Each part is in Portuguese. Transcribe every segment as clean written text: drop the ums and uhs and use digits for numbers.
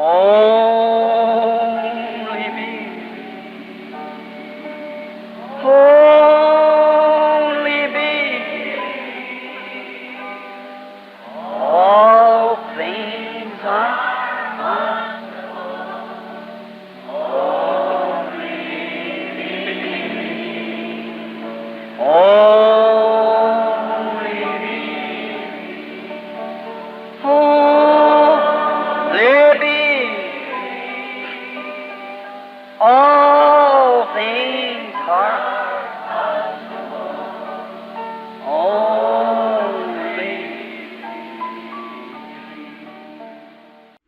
Only me. Only me. All things are only me. Only me. All things are only.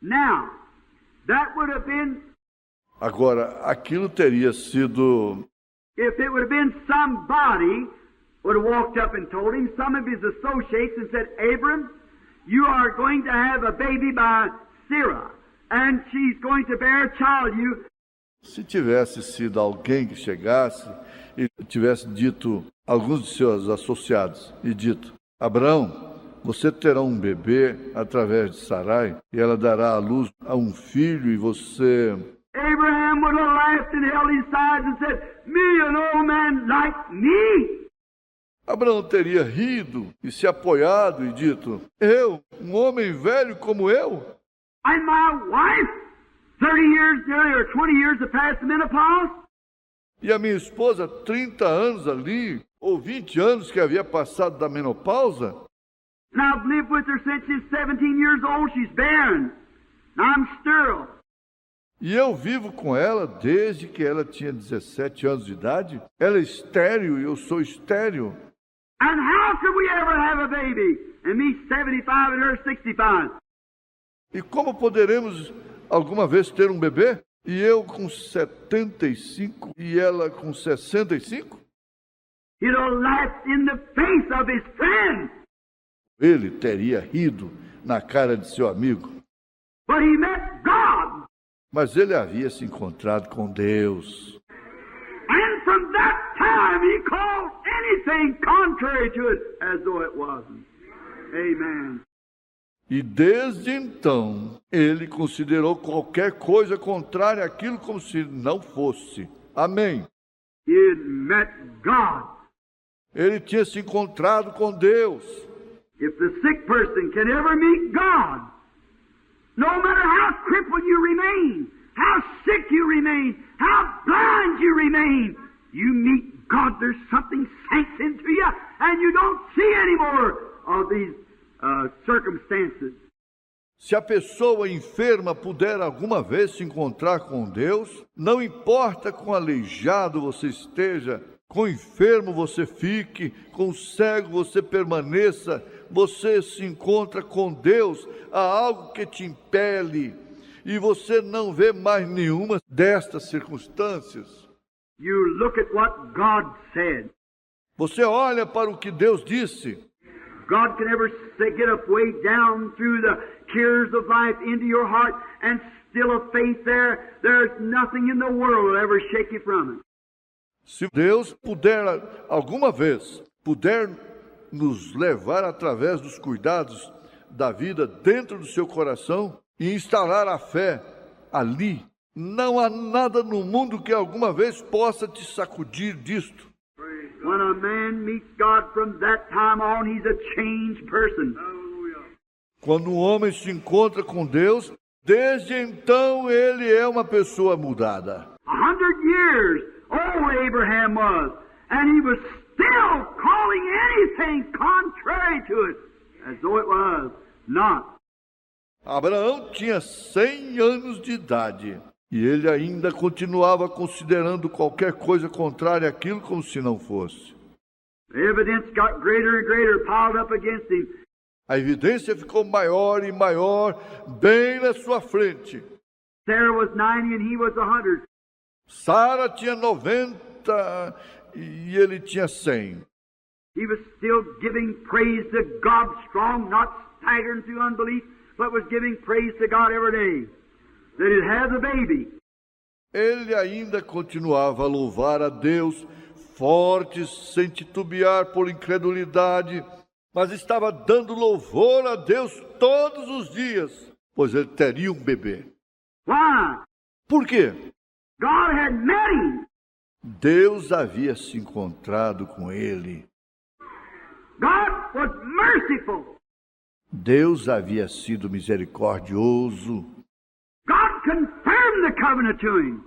Now, that would have been, Agora, aquilo teria sido if it would have been somebody would have walked up and told him, some of his associates, and said, Abram, you are going to have a baby by Sarah, and she's going to bear a child you. se tivesse sido alguém que chegasse e tivesse dito, alguns de seus associados, e dito, Abraão, você terá um bebê através de Sarai, e ela dará à luz a um filho, e você... Abraham would have laughed and held his sides and said, me, an old man like me? Abraão teria rido e se apoiado e dito, eu, um homem velho como eu? And my wife, 30 years or 20 years have passed the menopause? E a minha esposa, 30 anos ali, ou 20 anos que havia passado da menopausa, And I've lived with her since she's 17 years old. She's barren. I'm sterile. e eu vivo com ela desde que ela tinha 17 anos de idade. Ela é estéril e eu sou estéril. And how could we ever have a baby? And me 75 and her 65. E como poderemos alguma vez ter um bebê? E eu com 75 e ela com 65? He'd have laughed in the face of his friend. Ele teria rido na cara de seu amigo. But he met God. Mas ele havia se encontrado com Deus. And from that time he called anything contrary to it as though it wasn't. Amen. E desde então, ele considerou qualquer coisa contrária àquilo como se não fosse. Amém. He'd met God. Ele tinha se encontrado com Deus. If the sick person can ever meet God, no matter how crippled you remain, how sick you remain, how blind you remain, you meet God. There's something sinks into you, and you don't see any more of these circumstances. Se a pessoa enferma puder alguma vez se encontrar com Deus, não importa quão aleijado você esteja, quão enfermo você fique, quão cego você permaneça, você se encontra com Deus, há algo que te impele, e você não vê mais nenhuma destas circunstâncias. You look at what God said. Você olha para o que Deus disse. God can never get up way down through the cares of life into your heart and still a faith there. There's nothing in the world will ever shake you from it. Se Deus puder, alguma vez, puder nos levar através dos cuidados da vida dentro do seu coração e instalar a fé ali, não há nada no mundo que alguma vez possa te sacudir disto. When a man meets God from that time on, he's a changed person. Quando um homem se encontra com Deus, desde então ele é uma pessoa mudada. 100 years old Abraham was, and he was still calling anything contrary to it as though it was not. Abraão tinha 100 anos de idade e ele ainda continuava considerando qualquer coisa contrária àquilo como se não fosse. The evidence got greater and greater piled up against him. A evidência ficou maior e maior bem na sua frente. Sarah was 90 and he was 100. Sara tinha 90 e ele tinha 100. He was still giving praise to God strong, not staggering through unbelief, but was giving praise to God every day that he'd have the baby. Ele ainda continuava a louvar a Deus, forte, sem titubear por incredulidade, mas estava dando louvor a Deus todos os dias, pois ele teria um bebê. Why? Por quê? God had met him. Deus havia se encontrado com ele. God was merciful. Deus havia sido misericordioso. God confirmed the covenant to him.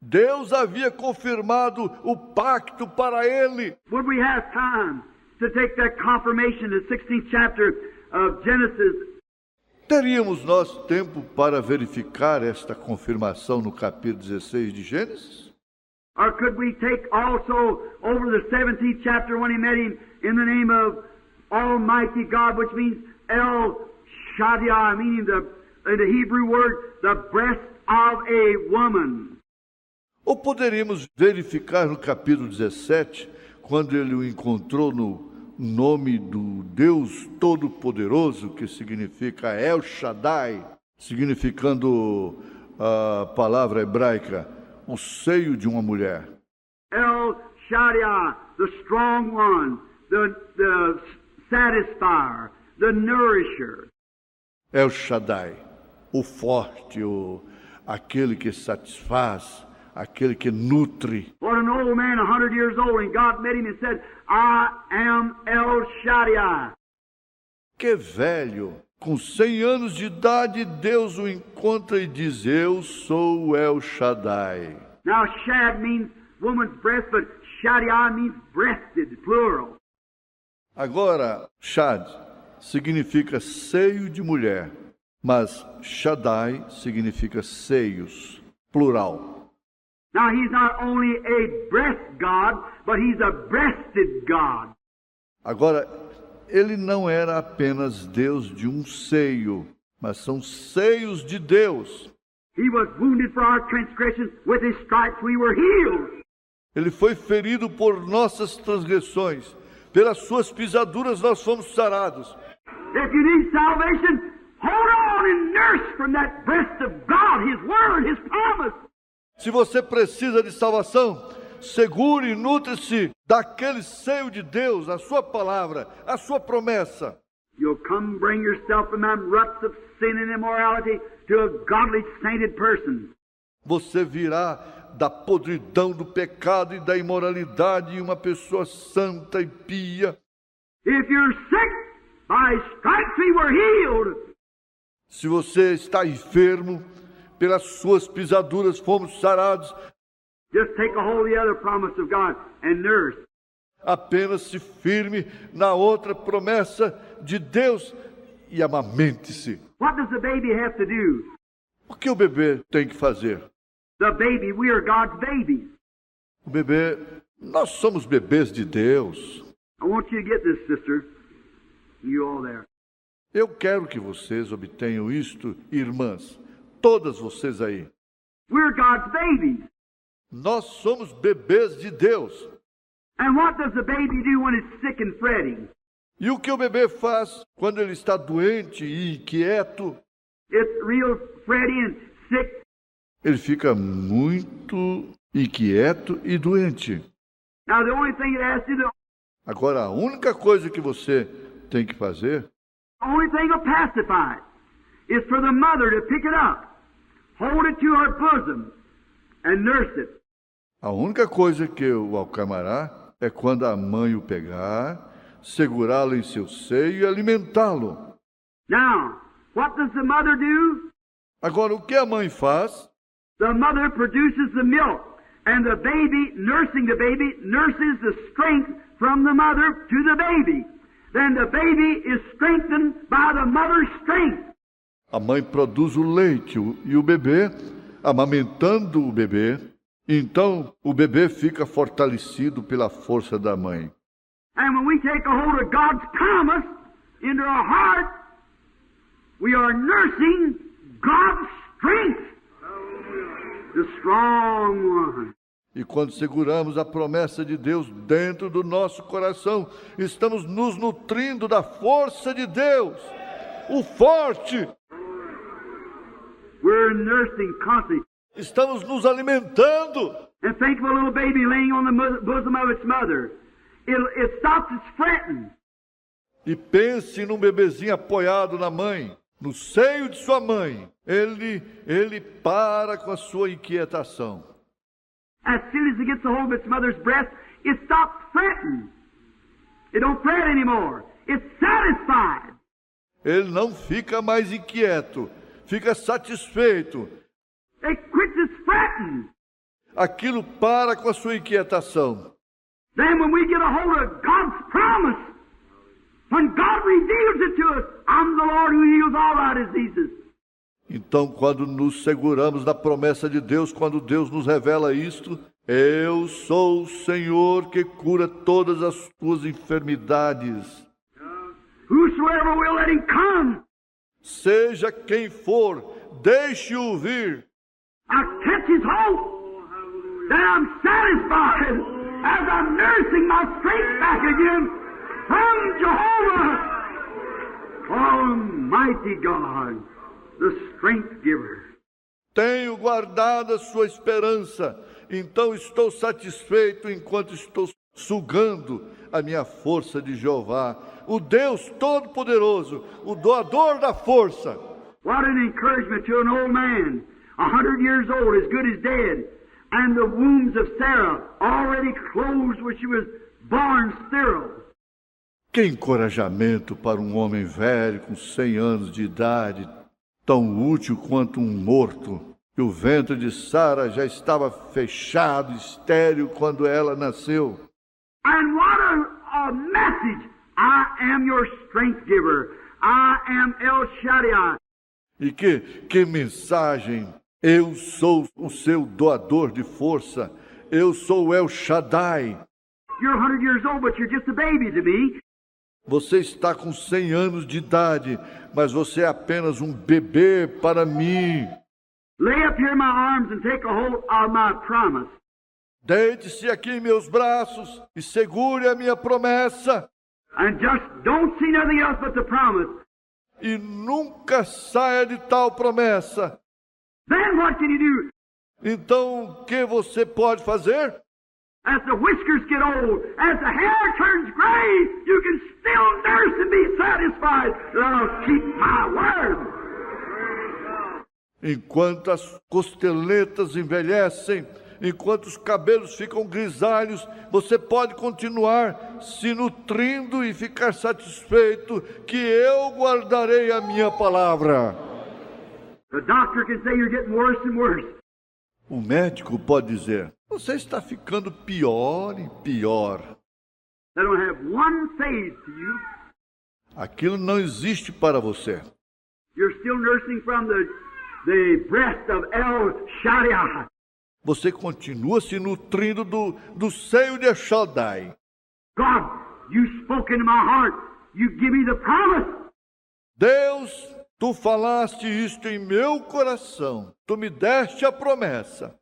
Deus havia confirmado o pacto para ele. Would we have time to take that confirmation in the 16th chapter of Genesis? Teríamos nós tempo para verificar esta confirmação no capítulo 16 de Gênesis? Or could we take also over the 17th chapter when he met him in the name of Almighty God, which means El Shaddai, meaning the Hebrew word, the breast of a woman. Ou poderíamos verificar no capítulo 17, quando ele o encontrou no nome do Deus Todo-Poderoso, que significa El Shaddai, significando a palavra hebraica, o seio de uma mulher. El Shaddai, the strong one, the satisfier, the nourisher. El Shaddai, o forte, aquele que satisfaz, aquele que nutre. What an old man, 100 years old, and God met him and said, I am El Shaddai. Que velho, com 100 anos de idade, Deus o encontra e diz, eu sou o El Shaddai. Now, Shad means woman's breast, but Shaddai means breasted, plural. Agora, Shad significa seio de mulher, mas Shaddai significa seios, plural. Now, he's not only a breast God, but he's a breasted God. Agora, ele não era apenas Deus de um seio, mas são seios de Deus. He was wounded for our transgressions, with his stripes we were healed. Ele foi ferido por nossas transgressões, pelas suas pisaduras nós fomos sarados. If you need salvation, hold on and nurse from that breast of God, his word, his promise. Se você precisa de salvação, segure e nutre-se daquele seio de Deus, a sua palavra, a sua promessa. You'll come bring yourself from them ruts of sin and immorality to a godly, sainted person. Você virá da podridão do pecado e da imoralidade em uma pessoa santa e pia. If you're sick, by stripes we were healed. Se você está enfermo, pelas suas pisaduras fomos sarados. Just take a hold of the other promise of God and nurse. Apenas se firme na outra promessa de Deus e amamente-se. What does the baby have to do? O que o bebê tem que fazer? The baby, we are God's babies. O bebê, nós somos bebês de Deus. I want you to get this, sister. You all there. Eu quero que vocês obtenham isto, irmãs, todas vocês aí. We're God's babies. Nós somos bebês de Deus. And what does the baby do when it's sick and fretting? E o que o bebê faz quando ele está doente e inquieto? It's real fretty and sick. Ele fica muito inquieto e doente. Now the only thing it has to do, Agora, a única coisa que você tem que fazer, the only thing will pacify it, is for the mother to pick it up, hold it to her bosom, and nurse it. a única coisa que o acalmará é quando a mãe o pegar, segurá-lo em seu seio e alimentá-lo. Now, what does the mother do? Agora, o que a mãe faz? The mother produces the milk, and the baby, nursing the baby, nurses the strength from the mother to the baby. Then the baby is strengthened by the mother's strength. A mãe produz o leite e o bebê, amamentando o bebê, então o bebê fica fortalecido pela força da mãe. And when we take a hold of God's promise into our heart, we are nursing God's strength, the strong one. E quando seguramos a promessa de Deus dentro do nosso coração, estamos nos nutrindo da força de Deus, o forte. We're nursing constantly. Estamos nos alimentando. And think of a little baby laying on the bosom of its mother. It stops its fretting. E pense num bebezinho apoiado na mãe. no seio de sua mãe, ele para com a sua inquietação. As soon as it gets a hold of its mother's breast, it stops fretting. It don't fret anymore. It's satisfied. Ele não fica mais inquieto, fica satisfeito. It quits its fretting. Aquilo para com a sua inquietação. Then when we get a hold of God's promise, when God reveals it to us, I'm the Lord who heals all our diseases. Então, quando nos seguramos na promessa de Deus, quando Deus nos revela isto, eu sou o Senhor que cura todas as tuas enfermidades. Whosoever will, let him come. Seja quem for, deixe-o vir. I catch his hope that I'm satisfied as I'm nursing my strength back again from Jehovah, Almighty God, the strength giver. Tenho guardado a sua esperança, então estou satisfeito enquanto estou sugando a minha força de Jeová, o Deus Todo-Poderoso, o doador da força. What an encouragement to an old man, 100 years old, as good as dead, and the wombs of Sarah already closed when she was born sterile. Que encorajamento para um homem velho com 100 anos de idade, tão útil quanto um morto, que o ventre de Sara já estava fechado, estéril, quando ela nasceu. And what a message! I am your strength giver. I am El Shaddai. E que mensagem! Eu sou o seu doador de força. Eu sou El Shaddai. You're 100 years old, but you're just a baby to me. Você está com 100 anos de idade, mas você é apenas um bebê para mim. Lay up here in my arms and take a hold of my promise. Deite-se aqui em meus braços e segure a minha promessa. And just don't see nothing else but the promise. E nunca saia de tal promessa. Then what can you do? Então, o que você pode fazer? As the whiskers get old, as the hair turns gray, you can still nurse and be satisfied that I'll keep my word. Enquanto as costeletas envelhecem, enquanto os cabelos ficam grisalhos, você pode continuar se nutrindo e ficar satisfeito que eu guardarei a minha palavra. The doctor can say you're getting worse and worse. O médico pode dizer, você está ficando pior e pior. They don't have one phase to you. Aquilo não existe para você. You're still nursing from the breast of El Shaddai. Você continua se nutrindo do seio de El Shaddai. God, you spoke into my heart. You give me the promise. Deus, tu falaste isto em meu coração. Tu me deste a promessa.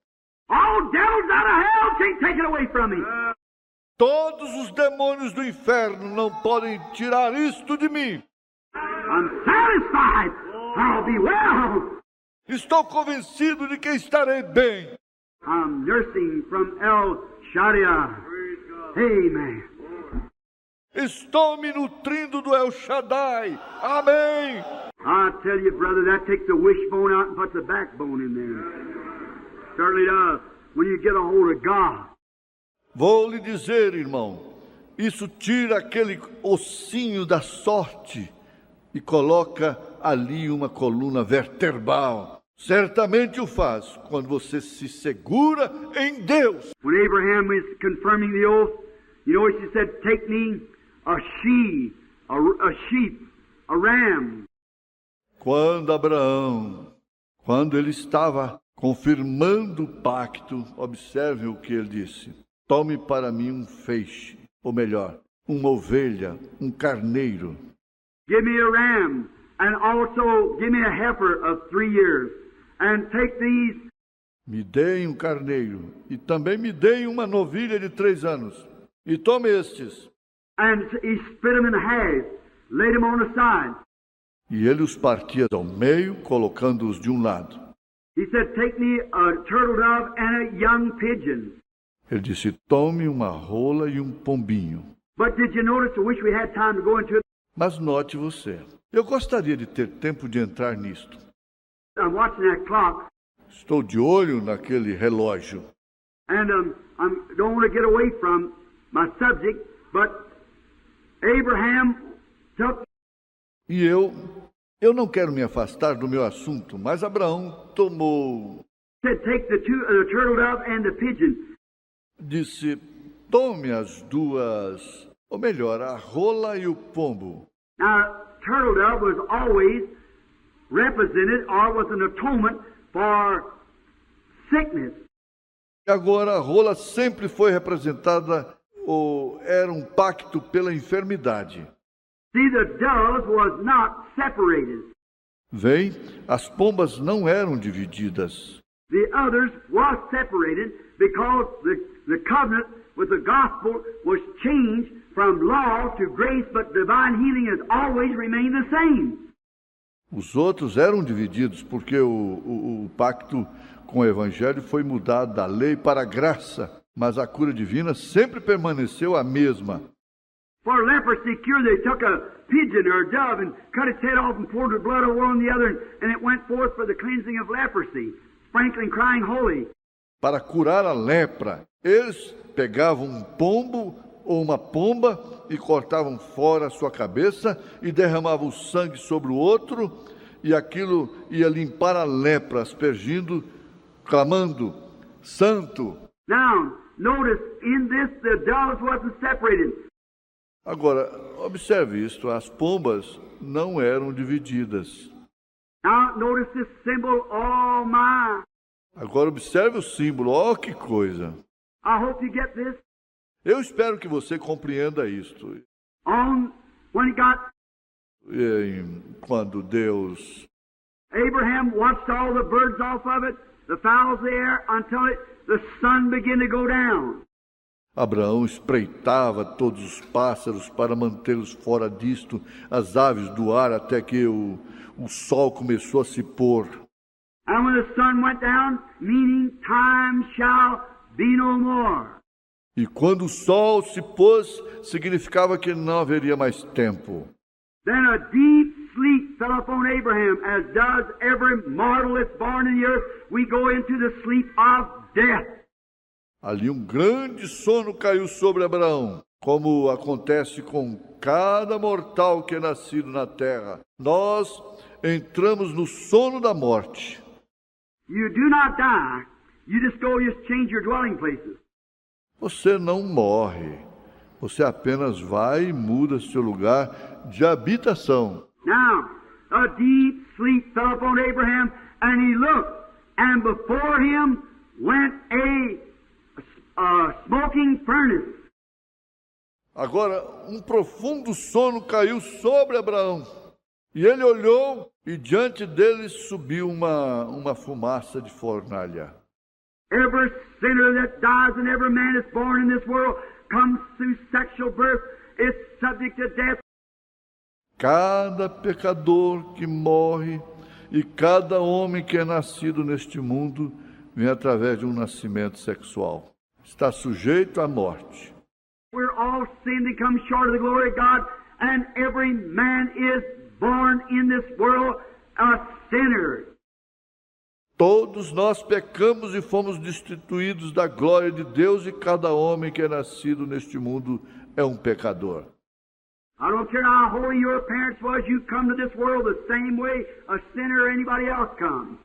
All devils out of hell can't take it away from me. Todos os demônios do inferno não podem tirar isto de mim. I'm satisfied. I'll be well. Estou convencido de que estarei bem. I'm nursing from El Shaddai. Amen. Estou me nutrindo do El Shaddai. Amém. I tell you, brother, that takes the wishbone out and puts a backbone in there. Certainly does. When you get a hold of God. Vou lhe dizer, irmão, isso tira aquele ossinho da sorte e coloca ali uma coluna vertebral. Certamente o faz quando você se segura em Deus. When Abraham was confirming the oath, you know what she said? Take me a sheep, a ram. Quando ele estava confirmando o pacto, observe o que ele disse. Tome para mim um feixe, ou melhor, uma ovelha, um carneiro. Give me a ram, and also give me a heifer of 3 years, and take these. Me deem um carneiro, e também me deem uma novilha de 3 anos. E tome estes. And he split them in half, laid them on the side. E ele os partia ao meio, colocando-os de um lado. He said, take me a turtle dove and a young pigeon. Ele disse, tome uma rola e um pombinho. But did you notice, I wish we had time to go into it. Mas note você, eu gostaria de ter tempo de entrar nisto. I'm watching that clock, Estou de olho naquele relógio. and I don't want to get away from my subject, but Abraham took E eu não quero me afastar do meu assunto, mas Abraão tomou, said, take the turtle dove and the pigeon. disse, tome as duas, ou melhor, a rola e o pombo. Now, turtle dove was always represented or was an atonement for sickness. E agora a rola sempre foi representada, ou era um pacto pela enfermidade. See, the doves was not separated. Vem, as pombas não eram divididas. The others was separated because the covenant with the gospel was changed from law to grace, but divine healing has always remained the same. Os outros eram divididos porque o pacto com o evangelho foi mudado da lei para a graça, mas a cura divina sempre permaneceu a mesma. For leprosy cure, they took a pigeon or a dove and cut its head off and poured the blood over on the other, and it went forth for the cleansing of leprosy, sprinkling, crying holy. Para curar a lepra, eles pegavam um pombo ou uma pomba e cortavam fora a sua cabeça e derramavam o sangue sobre o outro, e aquilo ia limpar a lepra, aspergindo, clamando, santo. Now, notice, in this, the doves wasn't separated. Agora, observe isto, as pombas não eram divididas. Now, notice this symbol, oh my. Agora observe o símbolo, ó que coisa. I hope you get this. Eu espero que você compreenda isto. When he got, Quando Deus Abraham watched all the birds off of it, the fowls of the air, until the sun began to go down. Abraão espreitava todos os pássaros para mantê-los fora disto, as aves do ar, até que o sol começou a se pôr. And when the sun went down, meaning time shall be no more. E quando o sol se pôs, significava que não haveria mais tempo. Then a deep sleep fell upon Abraham, as does every mortal that's born in the earth. We go into the sleep of death. Ali um grande sono caiu sobre Abraão, como acontece com cada mortal que é nascido na terra. Nós entramos no sono da morte. You do not die. You just change your dwelling places. Você não morre. Você apenas vai e muda seu lugar de habitação. Now, a deep sleep fell upon Abraham, and he looked, and before him went a smoking furnace. Agora, um profundo sono caiu sobre Abraão. E ele olhou, e diante dele subiu uma fumaça de fornalha. Every sinner that dies and every man that's born in this world comes through sexual birth is subject to death. Cada pecador que morre e cada homem que é nascido neste mundo vem através de um nascimento sexual. Está sujeito à morte. We're all sinned and come short of the glory of God, and every man is born in this world a sinner. Todos nós pecamos e fomos destituídos da glória de Deus, e cada homem que é nascido neste mundo é um pecador. I don't care how holy your parents was, you come to this world the same way a sinner or anybody else comes.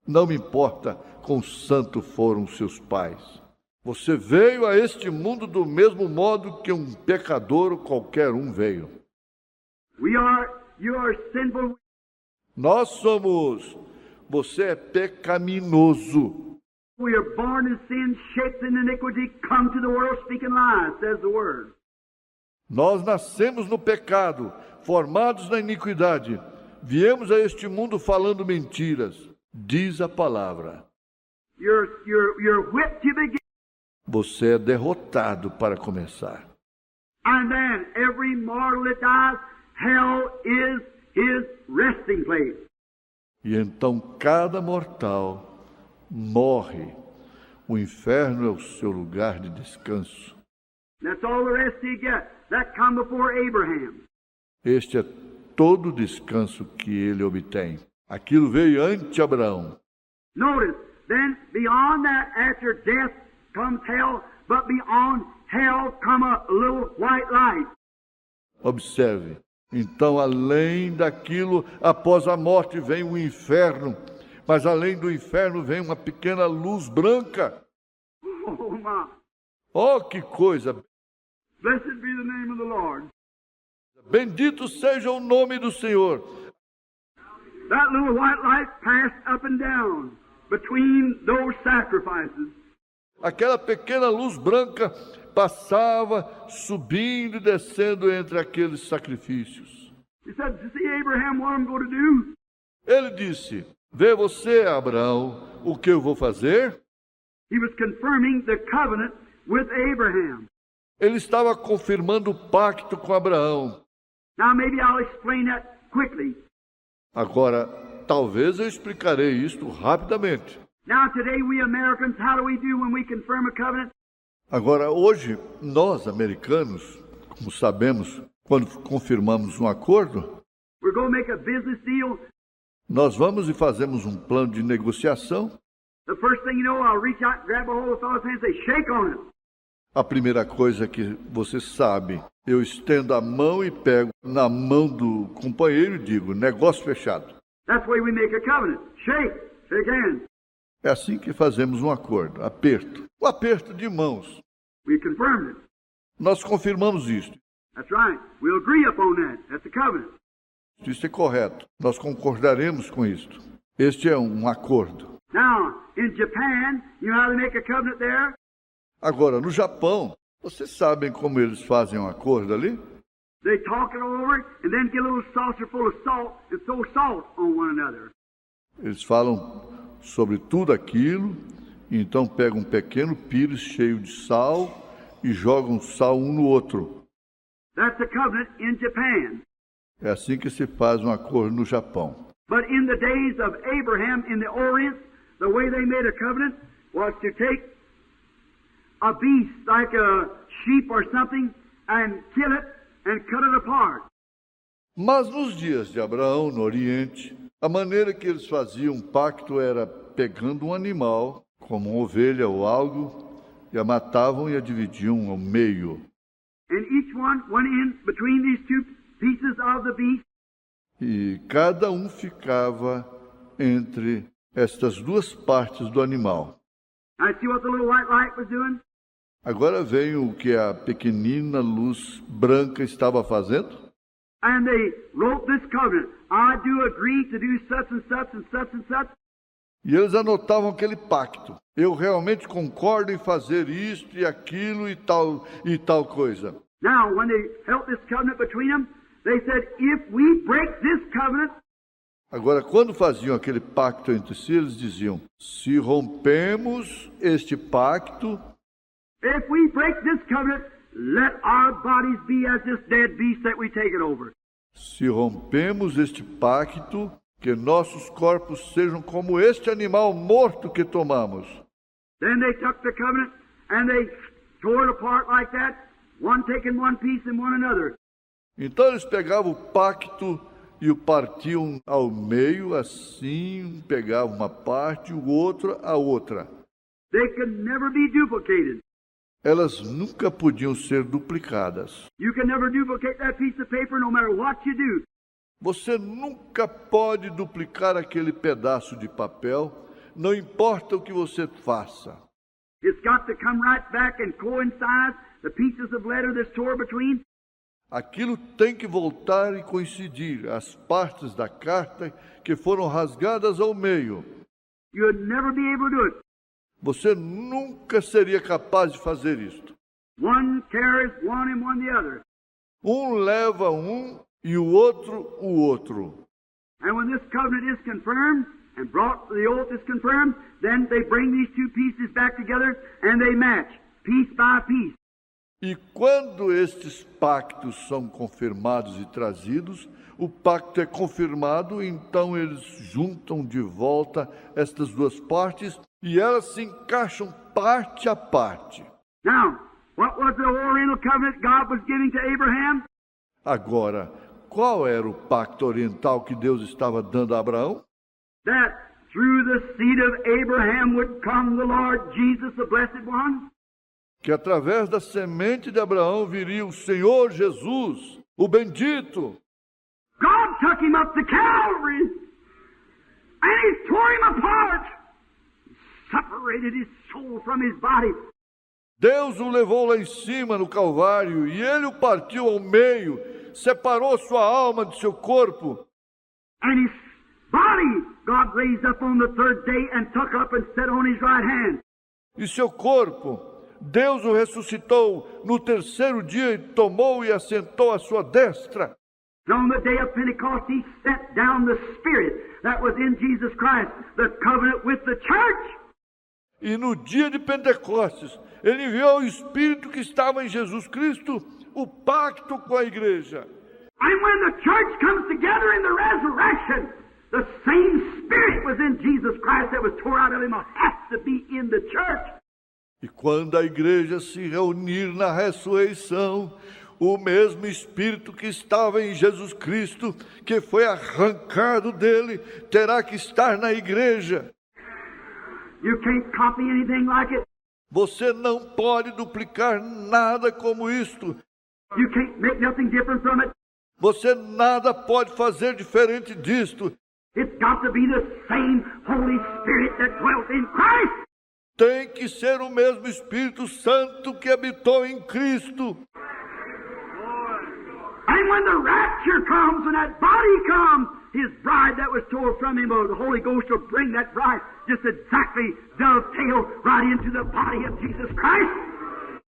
Não me importa quão santo foram seus pais. Você veio a este mundo do mesmo modo que um pecador ou qualquer um veio. You are sinful. Nós somos. Você é pecaminoso. We are born in sin, shaped in iniquity, come to the world speaking lies, says the word. Nós nascemos no pecado, formados na iniquidade. Viemos a este mundo falando mentiras, diz a palavra. You're whipped to begin. Você é derrotado para começar. And then every mortal that dies, hell is his resting place. E então cada mortal morre. O inferno é o seu lugar de descanso. That's all the rest you get. That come before Abraham. Este é todo o descanso que ele obtém. Aquilo veio ante Abraão. Notice, then beyond that, after death comes hell, but beyond hell come a little white light. Observe. Então, além daquilo, após a morte vem o inferno, mas além do inferno vem uma pequena luz branca. Oh my! Oh, que coisa! Blessed be the name of the Lord. Bendito seja o nome do Senhor. That little white light passed up and down between those sacrifices. Aquela pequena luz branca passava subindo e descendo entre aqueles sacrifícios. He said, "See, Abraham, what I'm going to do?" Ele disse: vê você, Abraão, o que eu vou fazer? He was confirming the covenant with Abraham. Ele estava confirmando o pacto com Abraão. Now maybe I'll explain that quickly. Agora, talvez eu explicarei isto rapidamente. Now today we Americans, how do we do when we confirm a covenant? Agora, hoje, nós, americanos, como sabemos, quando confirmamos um acordo, We're going to make a business deal. nós vamos e fazemos um plano de negociação. The first thing you know, I'll reach out, grab a hold of the fellow's hand and say, "Shake on it." A primeira coisa que você sabe, eu estendo a mão e pego na mão do companheiro e digo, negócio fechado. That's the way we make a covenant. Shake hands. É assim que fazemos um acordo, aperto. O aperto de mãos. We confirmed it. Nós confirmamos isto. That's right. We'll agree upon that. That's a covenant. Isso é correto. Nós concordaremos com isto. Este é um acordo. Now, in Japan, you know how they make a covenant there? Agora, no Japão, vocês sabem como eles fazem um acordo ali? They talk it over and then get a little saucer full of salt and throw salt on one another. Eles falam sobre tudo aquilo, e então pegam um pequeno pires cheio de sal e jogam sal um no outro. That's a covenant in Japan. É assim que se faz um acordo no Japão. But in the days of Abraham in the Orient, the way they made a covenant was to take a beast like a sheep or something and kill it and cut it apart. Mas nos dias de Abraão, no Oriente, a maneira que eles faziam um pacto era pegando um animal, como uma ovelha ou algo, e a matavam e a dividiam ao meio. And each one went in between these two pieces of the beast. E cada um ficava entre estas duas partes do animal. I see what the little white light was doing. Agora vem o que a pequenina luz branca estava fazendo. And they wrote this covenant. I do agree to do such and such and such and such. E eles anotavam aquele pacto. Eu realmente concordo em fazer isto e aquilo e tal coisa. Now, when they held this covenant between them, they said, if we break this covenant, Agora, quando faziam aquele pacto entre si, eles diziam, se rompemos este pacto, if we break this covenant, let our bodies be as this dead beast that we take it over. se rompemos este pacto, que nossos corpos sejam como este animal morto que tomamos. Then they took the covenant and they tore it apart like that, one taking one piece and one another. Então eles pegavam o pacto e o partiam ao meio, assim, um pegava uma parte e o outro a outra. They could never be duplicated. Elas nunca podiam ser duplicadas. You can never duplicate that piece of paper no matter what you do. Você nunca pode duplicar aquele pedaço de papel, não importa o que você faça. It's got to come right back and coincide the pieces of letter that's tore between. Aquilo tem que voltar e coincidir, as partes da carta que foram rasgadas ao meio. You'd never be able to do it. Você nunca seria capaz de fazer isto. One carries one and one the other. Um leva um e o outro. And when this covenant is confirmed and brought the oath is confirmed, then they bring these two pieces back together and they match, piece by piece. E quando estes pactos são confirmados e trazidos, o pacto é confirmado, então eles juntam de volta estas duas partes e elas se encaixam parte a parte. Now, what was the Oriental covenant God was giving to Abraham? Agora, qual era o pacto oriental que Deus estava dando a Abraão? That through the seed of Abraham would come the Lord Jesus, the Blessed One. Que através da semente de Abraão viria o Senhor Jesus, o bendito. God took him up to Calvary, and he tore him apart, separated his soul from his body. Deus o levou lá em cima no Calvário e ele o partiu ao meio, separou sua alma de seu corpo. And his body God raised up on the third day and took up and set on his right hand. E seu corpo, Deus o ressuscitou no terceiro dia e tomou e assentou à sua destra. And on the day of Pentecost, he sent down the Spirit that was in Jesus Christ, the covenant with the church. E no dia de Pentecostes, ele enviou o Espírito que estava em Jesus Cristo, o pacto com a igreja. And when the church comes together in the resurrection, the same Spirit was in Jesus Christ that was tore out of him has to be in the church. E quando a igreja se reunir na ressurreição, o mesmo Espírito que estava em Jesus Cristo, que foi arrancado dele, terá que estar na igreja. You can't copy anything like it. Você não pode duplicar nada como isto. You can't make nothing different from it. Você nada pode fazer diferente disto. It's got to be the same Holy Spirit that dwelt in Christ. Tem que ser o mesmo Espírito Santo que habitou em Cristo. And when the rapture comes and that body comes, his bride that was torn from him, the Holy Ghost will bring that bride just exactly dovetail right into the body of Jesus Christ.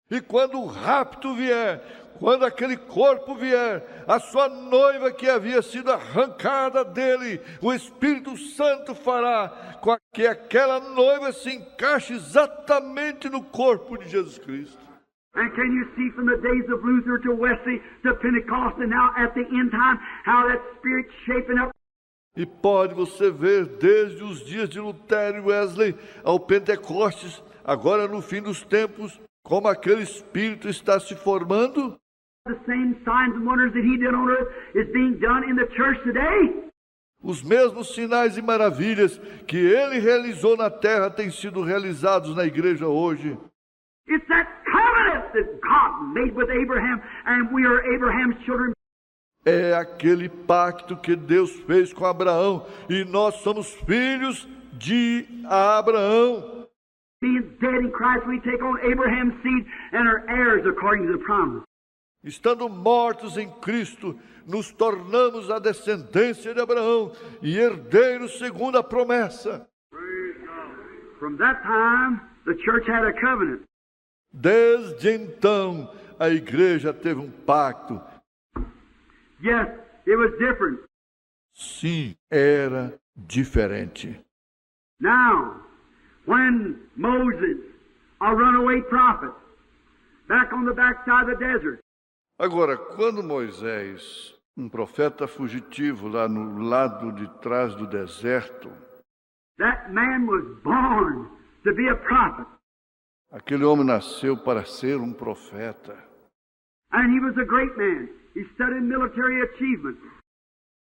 E quando o rapto vier, quando aquele corpo vier, a sua noiva que havia sido arrancada dele, o Espírito Santo fará com que aquela noiva se encaixe exatamente no corpo de Jesus Cristo. And can you see from the days of Luther to Wesley to Pentecost and now at the end time how that Spirit's shaping up? E pode você ver desde os dias de Lutero e Wesley ao Pentecostes, agora no fim dos tempos, como aquele Espírito está se formando. The same signs and wonders that he did on earth is being done in the church today. Os mesmos sinais e maravilhas que ele realizou na terra têm sido realizados na igreja hoje. It's that covenant that God made with Abraham, and we are Abraham's children. É aquele pacto que Deus fez com Abraão, e nós somos filhos de Abraão. Being dead in Christ, we take on Abraham's seed and are heirs according to the promise. Estando mortos em Cristo, nos tornamos a descendência de Abraão e herdeiros segundo a promessa. From that time, the church had a covenant. Desde então, a igreja teve um pacto. Yes, it was different. Sim, era diferente. Now, when Moses, a runaway prophet, back on the backside of the desert, Agora, quando Moisés, um profeta fugitivo lá no lado de trás do deserto, that man was born to be a prophet. aquele homem nasceu para ser um profeta. And he was a great man. He studied military achievement.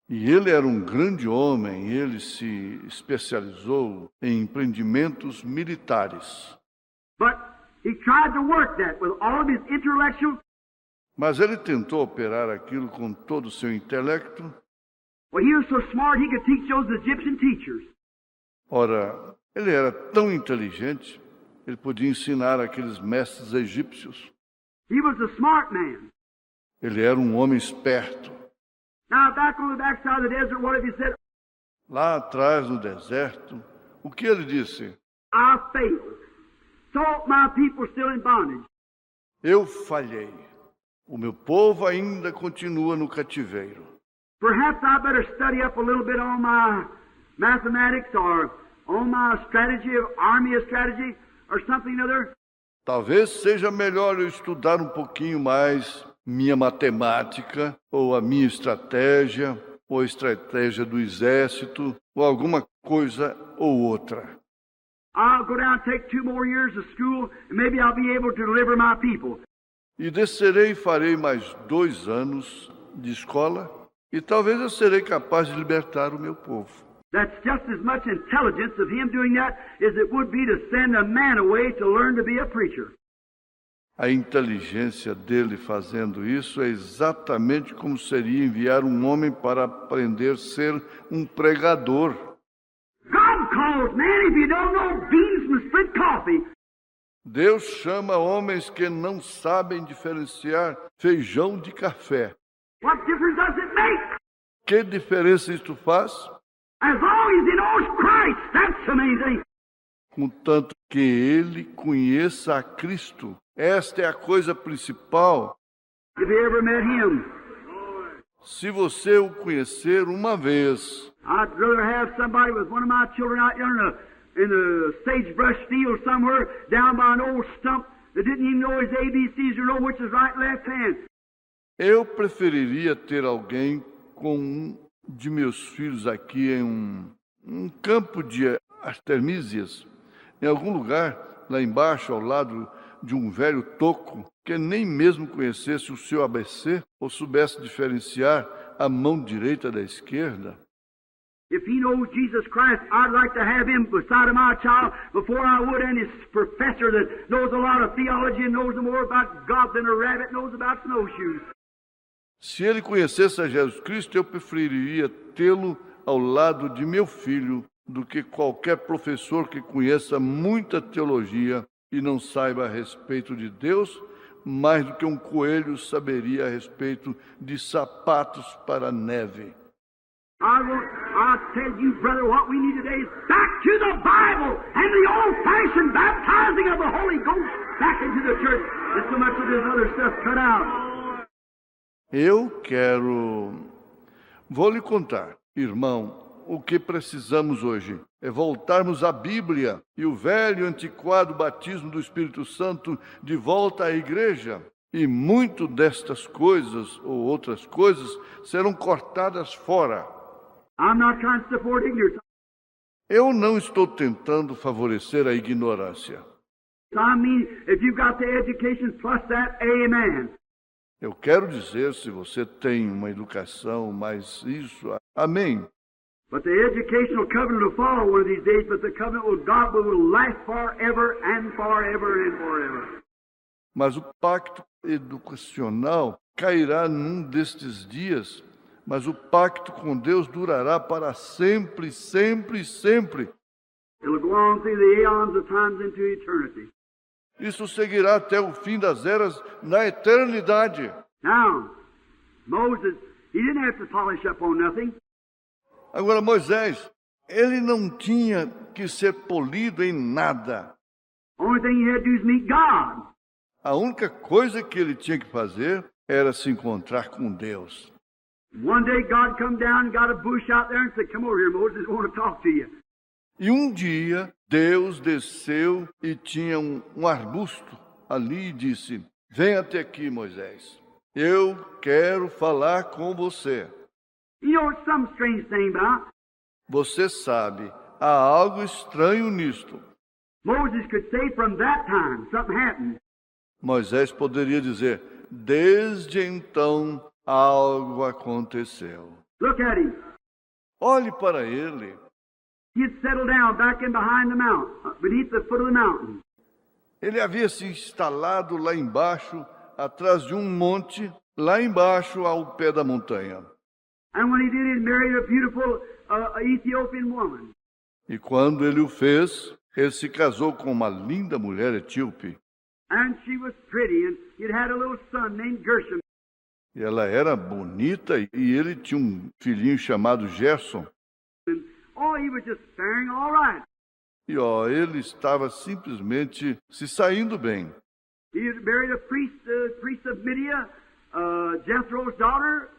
E ele era um grande homem, ele se especializou em empreendimentos militares. But he tried to work that with all of his intellectual. Mas ele tentou operar aquilo com todo o seu intelecto. Well, he was so smart he could teach those Egyptian teachers. Ora, ele era tão inteligente, ele podia ensinar aqueles mestres egípcios. He was a smart man. Ele era um homem esperto. Now, back on the backside of the desert, what have you said? Lá atrás no deserto, o que ele disse? I failed. So my people still in bondage. Eu falhei. O meu povo ainda continua no cativeiro. Perhaps I better study up a little bit on my mathematics or on my strategy of army strategy or something other. Talvez seja melhor eu estudar um pouquinho mais minha matemática, ou a minha estratégia, ou a estratégia do exército, ou alguma coisa ou outra. I'll go down and take 2 more years of school and maybe I'll be able to deliver my people. E descerei e farei mais 2 anos de escola, E talvez eu serei capaz de libertar o meu povo. That's just as much intelligence of him doing that as it would be to send a man away to learn to be a preacher. A inteligência dele fazendo isso é exatamente como seria enviar um homem para aprender a ser um pregador. God calls man, if you don't know beans from split coffee. Deus chama homens que não sabem diferenciar feijão de café. What difference does it make? Que diferença isso faz? As long as he knows Christ, that's the main thing. Contanto que ele conheça a Cristo. Esta é a coisa principal. If you ever met him, Se você o conhecer uma vez, I'd rather have somebody with one of my children out yonder in the sagebrush field somewhere down by an old stump that didn't even know his ABCs or know which is right and left hand. eu preferiria ter alguém com um de meus filhos aqui em um campo de artemísias, em algum lugar lá embaixo, ao lado de um velho toco, que nem mesmo conhecesse o seu ABC ou soubesse diferenciar a mão direita da esquerda. If he knows Jesus Christ, I'd like to have him beside of my child before I would any professor that knows a lot of theology and knows more about God than a rabbit knows about snowshoes. Se ele conhecesse a Jesus Cristo, eu preferiria tê-lo ao lado de meu filho do que qualquer professor que conheça muita teologia e não saiba a respeito de Deus, mais do que um coelho saberia a respeito de sapatos para a neve. I tell you, brother, what we need today is back to the Bible and the old-fashioned baptizing of the Holy Ghost back into the church. And so much of this other stuff cut out. Vou lhe contar, irmão, o que precisamos hoje é voltarmos à Bíblia e o velho antiquado batismo do Espírito Santo de volta à igreja. E muito destas coisas ou outras coisas serão cortadas fora. I'm not trying to support ignorance. Eu não estou tentando favorecer a ignorância. I mean, if you've got the education plus that, amen. Eu quero dizer, se você tem uma educação mais isso, amém. But the educational covenant will fall one of these days, but the covenant with God will last forever and forever and forever. Mas o pacto educacional cairá num destes dias, mas o pacto com Deus durará para sempre, sempre, sempre. It'll go on through the eons of times into eternity. Isso seguirá até o fim das eras na eternidade. Now, Moses, he didn't have to polish up on nothing. Agora, Moisés, ele não tinha que ser polido em nada. Only thing he had to do is meet God. A única coisa que ele tinha que fazer era se encontrar com Deus. One day God come down and got a bush out there and said, "Come over here, Moses, I want to talk to you." E um dia, Deus desceu e tinha um arbusto ali e disse, vem até aqui, Moisés. Eu quero falar com você. You know, it's some strange thing about. Você sabe, há algo estranho nisto. Moses could say from that time something happened. Moisés poderia dizer, desde então algo aconteceu. Look at him. Olhe para ele. He had settled down back in behind the mountain, beneath the foot of the mountain. Ele havia se instalado lá embaixo, atrás de um monte, lá embaixo ao pé da montanha. And when he did, he married a beautiful Ethiopian woman. E quando ele o fez, ele se casou com uma linda mulher etíope. And she was pretty, and he'd had a little son named Gershom. E ela era bonita e ele tinha um filhinho chamado Gerson. And, oh, he was just faring all right. E ele estava simplesmente se saindo bem. He had married a priest of Midian, Jethro's daughter,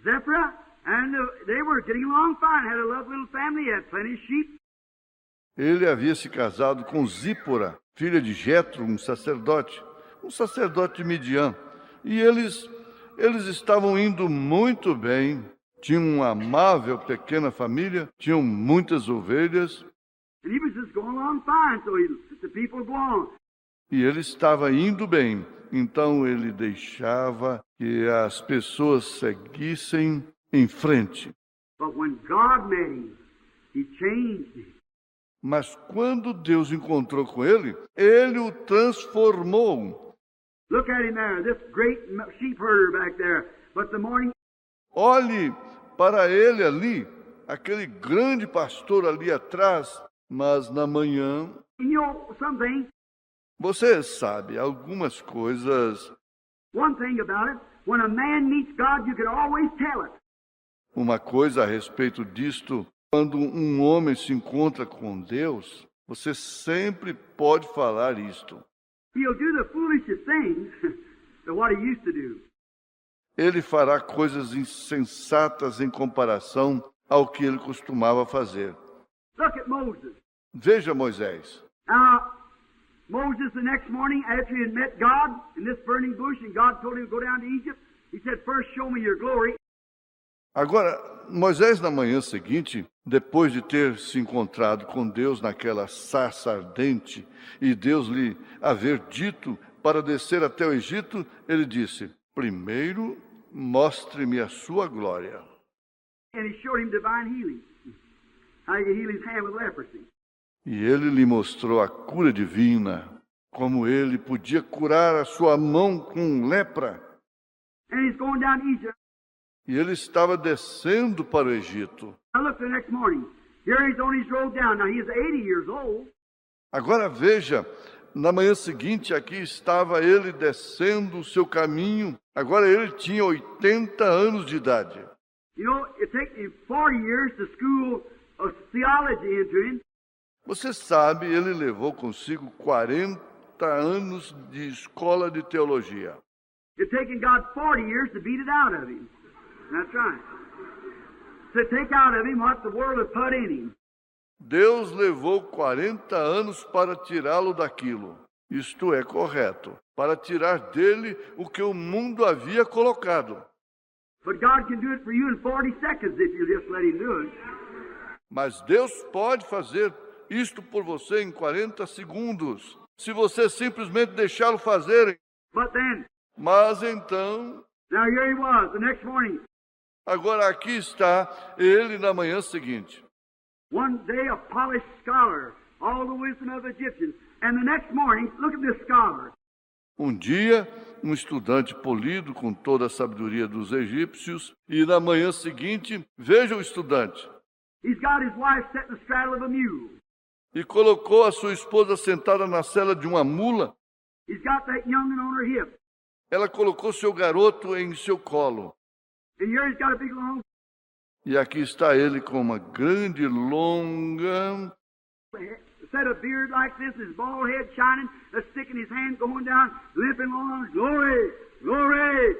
Zipporah, and they were getting along fine. Had a lovely little family, had plenty of sheep. Ele havia se casado com Zípora, filha de Jetro, um sacerdote de Midian. E eles estavam indo muito bem. Tinham uma amável pequena família, tinham muitas ovelhas. And he was just going along fine, so he let the people go on. E ele estava indo bem. Então ele deixava que as pessoas seguissem em frente. But when God met him, he changed him. Mas quando Deus encontrou com ele, ele o transformou. Look at him there, this great sheep herder back there. But the morning, Olhe para ele ali, aquele grande pastor ali atrás, mas na manhã, you know something, você sabe algumas coisas. one thing about it, when a man meets God, you can always tell it. Uma coisa a respeito disto, quando um homem se encontra com Deus, você sempre pode falar isto. He'll do the foolishest things to what he used to do. Ele fará coisas insensatas em comparação ao que ele costumava fazer. Look at Moses. Veja Moisés. Now, Moses the next morning, after he had met God in this burning bush, and God told him to go down to Egypt, he said, first show me your glory. Agora, Moisés, na manhã seguinte, depois de ter se encontrado com Deus naquela sarça ardente, e Deus lhe haver dito para descer até o Egito, ele disse, primeiro, mostre-me a sua glória. And he showed him divine healing, how he could heal his hand with leprosy. E ele lhe mostrou a cura divina, como ele podia curar a sua mão com lepra. And he's going down to Egypt. E ele estava descendo para o Egito. I looked the next morning. Here he's on his road down. Now he is 80 years old. Agora veja, na manhã seguinte aqui estava ele descendo o seu caminho. Agora ele tinha 80 anos de idade. You know, it takes him 40 years to school of theology into him. Você sabe, ele levou consigo 40 anos de escola de teologia. It's taken God 40 years to beat it out of him. That's right. To take out of him what the world had put in him. Deus levou 40 anos para tirá-lo daquilo. Isto é correto, para tirar dele o que o mundo havia colocado. But God can do it for you in 40 seconds if you just let him do it. Mas Deus pode fazer isto por você em 40 segundos, se você simplesmente deixá-lo fazer. But then, Mas então, now here he was the next morning. agora aqui está ele na manhã seguinte. One day a polished scholar, all the wisdom of the Egyptians. And the next morning, look at this scholar. Um dia, um estudante polido com toda a sabedoria dos egípcios, e na manhã seguinte, veja o estudante. He's got his wife set in the straddle of a mule. E colocou a sua esposa sentada na sela de uma mula. He's got that young'un on her hip. Ela colocou seu garoto em seu colo. And here he's got a big long E aqui está ele com uma grande, longa, set of beard like this, his bald head shining, a stick in his hand going down, limping along. Glory, glory.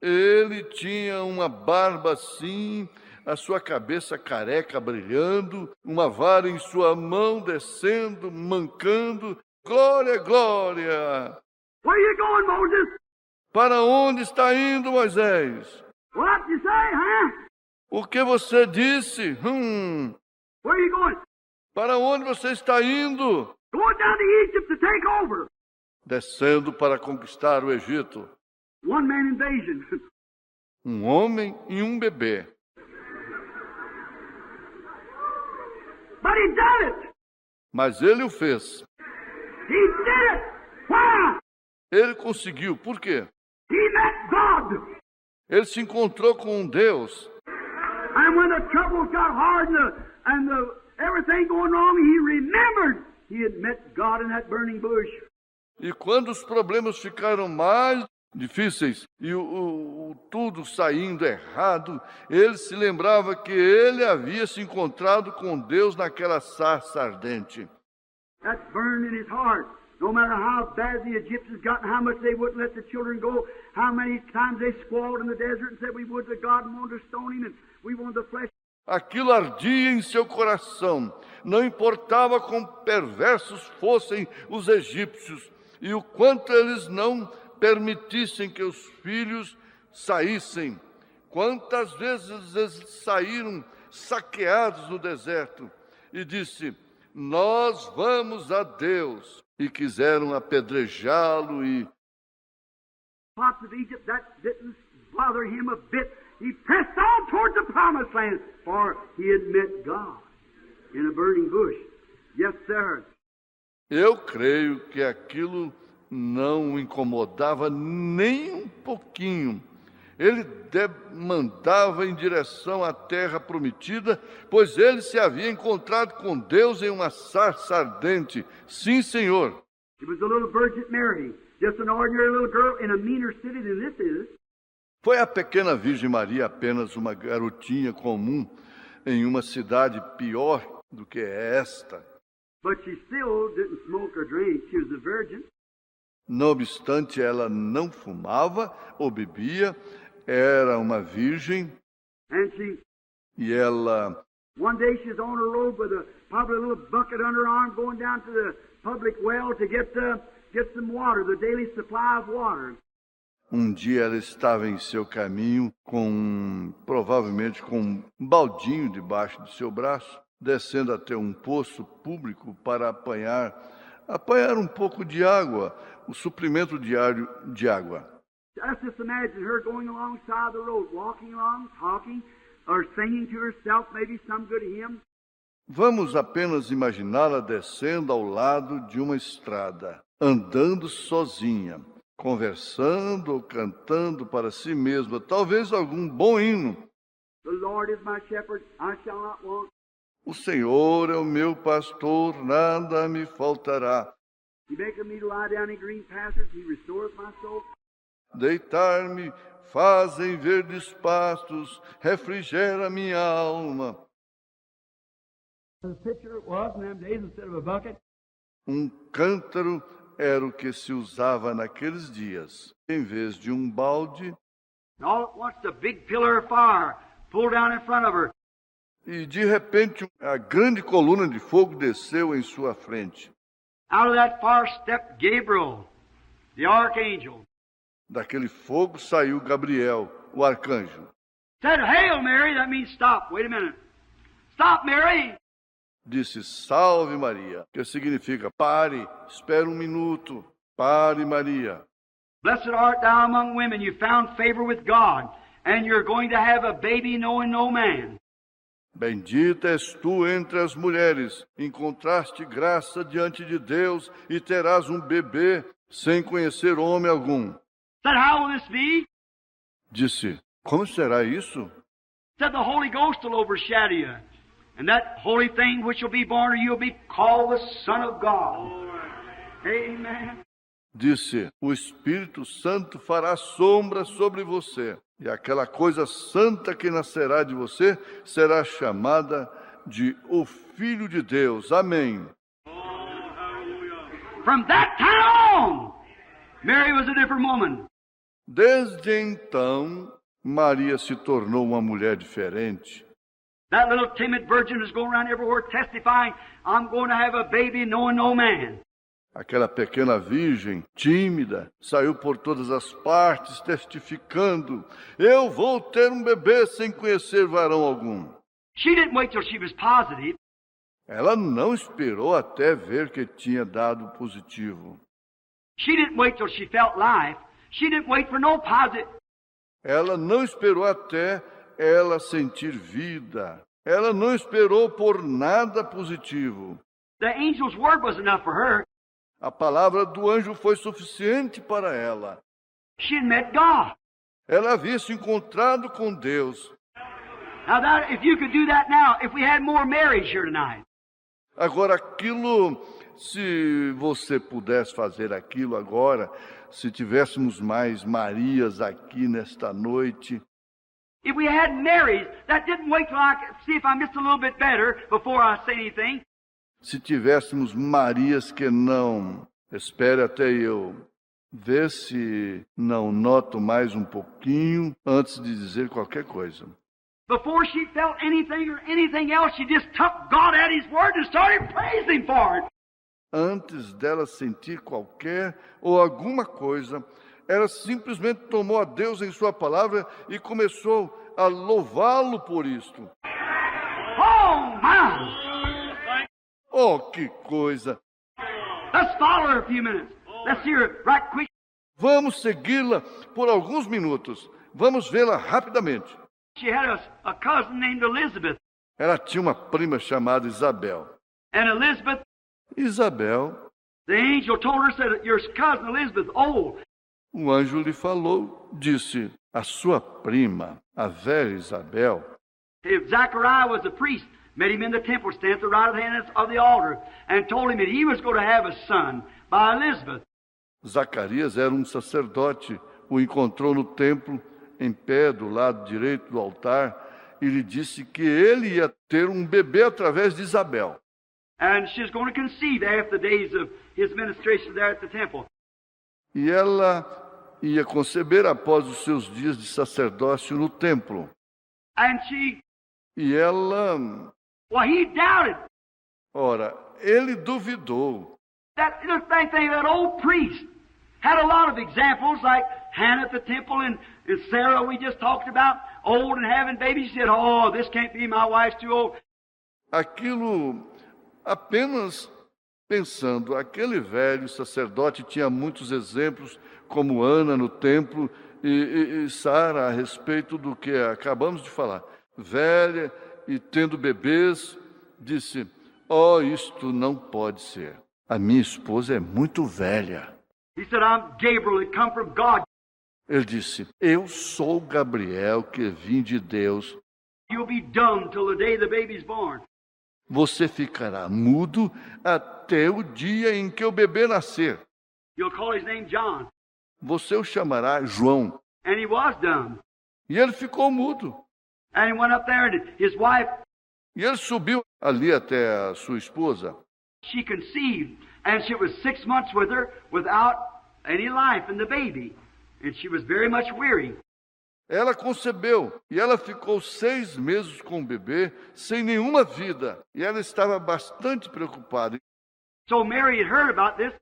ele tinha uma barba assim, a sua cabeça careca brilhando, uma vara em sua mão descendo, mancando. Glória, glória! Where you going, Moses? Para onde está indo, Moisés? What you say, huh? O que você disse? Where you going? Para onde você está indo? Going down to Egypt to take over. Descendo para conquistar o Egito. One man invasion. Um homem e um bebê. But he done it. Mas ele o fez. He did it. Why? Ele conseguiu. Por quê? He met God. Ele se encontrou com Deus. And when the troubles got hard and everything going wrong, he remembered he had met God in that burning bush. E quando os problemas ficaram mais difíceis e tudo saindo errado, ele se lembrava que ele havia se encontrado com Deus naquela sarça ardente. That burned in his heart. No matter how bad the Egyptians got and how much they wouldn't let the children go, how many times they squalled in the desert and said we would to God and wanted to stone him and we wanted the flesh. Aquilo ardia em seu coração. Não importava quão perversos fossem os egípcios e o quanto eles não permitissem que os filhos saíssem. Quantas vezes eles saíram saqueados no deserto e disse, nós vamos a Deus. E quiseram apedrejá-lo e... Parts of Egypt, that didn't bother him a bit. he pressed on toward the promised land, for he had met God in a burning bush. Yes, sir. Eu creio que aquilo não o incomodava nem um pouquinho. Ele mandava em direção à terra prometida, pois ele se havia encontrado com Deus em uma sarça ardente. Sim, Senhor. It was a little virgin Mary, just an ordinary little girl in a meaner city than this is. Foi a pequena Virgem Maria apenas uma garotinha comum em uma cidade pior do que esta. But she still didn't smoke or drink. She was a virgin. Não obstante, ela não fumava ou bebia, era uma virgem, And she, e ela, one day she's on her road with probably a little bucket under her arm going down to the public well to get some water, the daily supply of water. um dia ela estava em seu caminho provavelmente com um baldinho debaixo de seu braço, descendo até um poço público para apanhar um pouco de água, o suprimento diário de água. Just imagine her going alongside the road, walking along, talking, or singing to herself maybe some good hymn. Vamos apenas imaginá-la descendo ao lado de uma estrada, andando sozinha, conversando ou cantando para si mesma, talvez algum bom hino. The Lord is my shepherd, I shall not want. O Senhor é o meu pastor, nada me faltará. He maketh me to lie down in green pastures, he restoreth my soul. Deitar-me fazem verdes pastos, refrigera minha alma. The pitcher it was in them days instead of a bucket. Um cântaro era o que se usava naqueles dias. Em vez de um balde, And all at once the big pillar of fire pulled down in front of her. e de repente a grande coluna de fogo desceu em sua frente. Out of that fire stepped Gabriel, the archangel. Daquele fogo saiu Gabriel, o arcanjo. Said, "Hail Mary," that means stop. Wait a minute. Stop, Mary. Disse, salve Maria, que significa, pare, espere um minuto, pare Maria. Blessed art thou among women, you found favor with God, and you're going to have a baby knowing no man. Bendita és tu entre as mulheres, encontraste graça diante de Deus e terás um bebê sem conhecer homem algum. Said, how will this be? Disse, como será isso? Said, the Holy Ghost will overshadow you. And that holy thing which will be born of you will be called the Son of God. Amen. Disse, o Espírito Santo fará sombra sobre você, e aquela coisa santa que nascerá de você será chamada de o Filho de Deus. Amém. From that time on, Mary was a different woman. Desde então, Maria se tornou uma mulher diferente. That little timid virgin was going around everywhere testifying, I'm going to have a baby knowing no man. Aquela pequena virgem, tímida, saiu por todas as partes testificando, eu vou ter um bebê sem conhecer varão algum. She didn't wait till she was positive. Ela não esperou até ver que tinha dado positivo. She didn't wait till she felt life. She didn't wait for no positive. Ela não esperou até ela sentir vida. Ela não esperou por nada positivo. The angel's word was enough for her. A palavra do anjo foi suficiente para ela. She had met God. Ela havia se encontrado com Deus. Now, that if you could do that now, if we had more Marys here tonight. Agora, aquilo, se você pudesse fazer aquilo agora, se tivéssemos mais Marias aqui nesta noite. If we had Marys that didn't wait till I could see if I missed a little bit better before I say anything. Se tivéssemos Marias que não, espere até eu ver se não noto mais um pouquinho antes de dizer qualquer coisa. Before she felt anything or anything else, she just took God at His word and started praising Him for it. Antes dela sentir qualquer ou alguma coisa, ela simplesmente tomou a Deus em sua palavra e começou a louvá-lo por isto. Oh, my! Oh, que coisa! Let's follow her a few minutes. Let's hear it right quick. Vamos segui-la por alguns minutos. Vamos vê-la rapidamente. She had a cousin named Elizabeth. Ela tinha uma prima chamada Isabel. And Elizabeth, Isabel, the angel told her, said, your cousin Elizabeth, old. o anjo lhe falou, disse, a sua prima, a velha Isabel. If Zachariah was a priest, met him in the temple, standing at the right hand of the altar, and told him that he was going to have a son by Elizabeth. Zacarias era um sacerdote, o encontrou no templo, em pé, do lado direito do altar, e lhe disse que ele ia ter um bebê através de Isabel. And she's going to conceive after the days of his ministration there at the temple. E ela ia conceber após os seus dias de sacerdócio no templo. And E ela, he doubted. ora, ele duvidou. That old priest had a lot of examples, like Hannah at the temple and Sarah we just talked about, old and having babies. She said, oh, this can't be, my wife's too old. Aquilo, apenas pensando, aquele velho sacerdote tinha muitos exemplos, como Ana no templo e Sara a respeito do que acabamos de falar. Velha e tendo bebês, disse, isto não pode ser. A minha esposa é muito velha. He said, I'm Gabriel, that come from God. Ele disse, eu sou Gabriel que vim de Deus. You'll be dumb till the day the baby's born. Você ficará mudo até o dia em que o bebê nascer. You'll call his name John. Você o chamará João. And he was dumb. E ele ficou mudo. And he went up there and his wife, E ele subiu ali até a sua esposa. she conceived. And she was 6 months with her without any life in the baby. And she was very much weary. Ela concebeu e ela ficou 6 meses com o bebê, sem nenhuma vida. E ela estava bastante preocupada. So Mary had heard about this.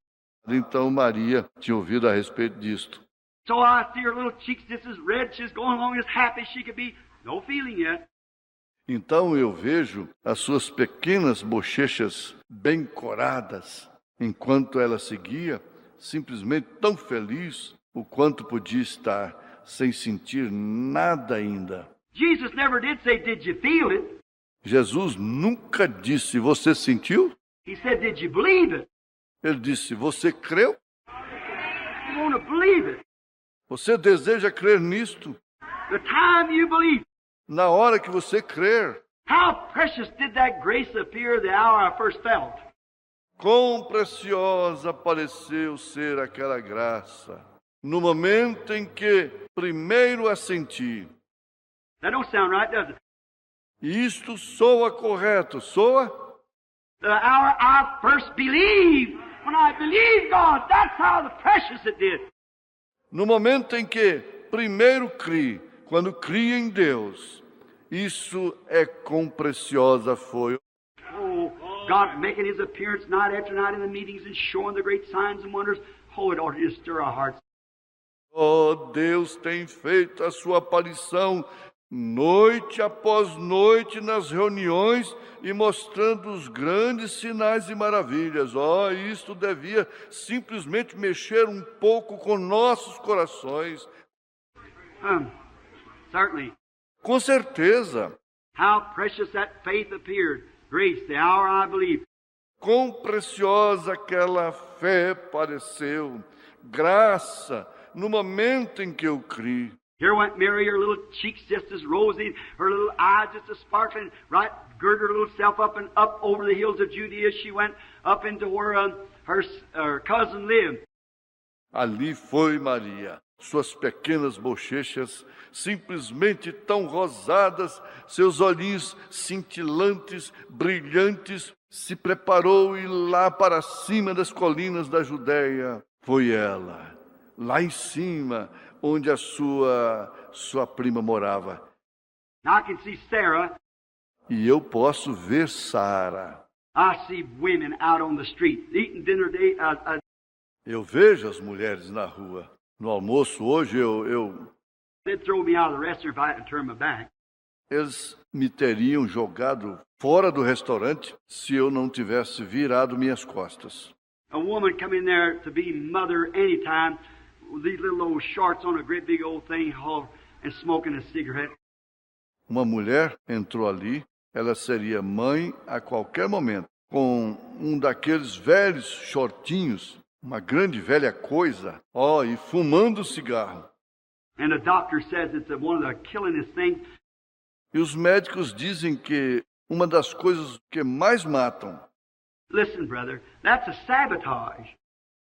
Então Maria tinha ouvido a respeito disto. So I see her little cheeks just as red. She's going along as happy as she could be. No feeling yet. Então eu vejo as suas pequenas bochechas bem coradas, enquanto ela seguia, simplesmente tão feliz o quanto podia estar, sem sentir nada ainda. Jesus never did say, did you feel it? Jesus nunca disse, você sentiu? He said, did you believe it? Ele disse, você creu? You want to believe it. Você deseja crer nisto? The time you believe. Na hora que você crer, How precious did that grace appear the hour I first felt? quão preciosa pareceu ser aquela graça, no momento em que primeiro a senti. That don't sound right, does it? E isto soa correto, soa? The hour I first believed. When I believed God, that's how precious it did. No momento em que primeiro criei, quando criei em Deus, isso é quão preciosa foi. Oh, God making His appearance night after night in the meetings and showing the great signs and wonders. Oh, it ought to just stir our hearts. Deus tem feito a sua aparição noite após noite nas reuniões e mostrando os grandes sinais e maravilhas. Isto devia simplesmente mexer um pouco com nossos corações. Certainly. Com certeza. How precious that faith appeared. Grace, the hour I believed. Quão preciosa aquela fé pareceu. Graça, no momento em que eu criei. Here went Mary, her little cheeks just as rosy, her little eyes just as sparkling, right, girded her little self up and up over the hills of Judea. She went up into where her cousin lived. Ali foi Maria, suas pequenas bochechas simplesmente tão rosadas, seus olhinhos cintilantes, brilhantes, se preparou e lá para cima das colinas da Judéia foi ela, lá em cima, onde a sua prima morava. Now I can see Sarah. E eu posso ver Sara. I see women out on the street eating dinner. Eu vejo as mulheres na rua. No almoço hoje They'd throw me out of the restaurant if I had to turn my back. eles me teriam jogado fora do restaurante se eu não tivesse virado minhas costas. A woman come in there to be mother anytime with these little old shorts on a great big old thing and smoking a cigarette. Uma mulher entrou ali, ela seria mãe a qualquer momento, com um daqueles velhos shortinhos, uma grande velha coisa, e fumando cigarro. And the doctor says it's one of the killingest things. E os médicos dizem que uma das coisas que mais matam. Listen, brother, that's a sabotage.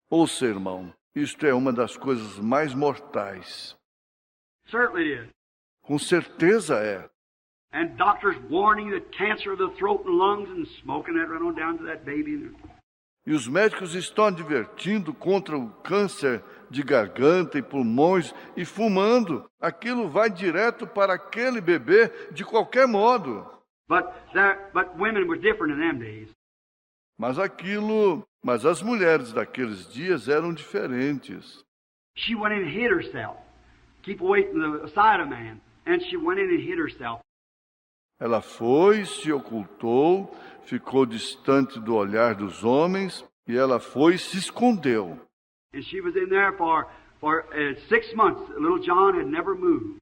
Ouça, irmão, isto é uma das coisas mais mortais. Certainly it is. Com certeza é. And doctors warning that cancer of the throat and lungs and smoking that right on down to that baby. E os médicos estão advertindo contra o câncer de garganta e pulmões e fumando. Aquilo vai direto para aquele bebê de qualquer modo. But women were different in them days. Mas as mulheres daqueles dias eram diferentes. She went in and hid herself. Keep away from the side of man. And she went in and hid herself. Ela foi, se ocultou, ficou distante do olhar dos homens, e ela foi e se escondeu. And she was in there for 6 months. Little John had never moved.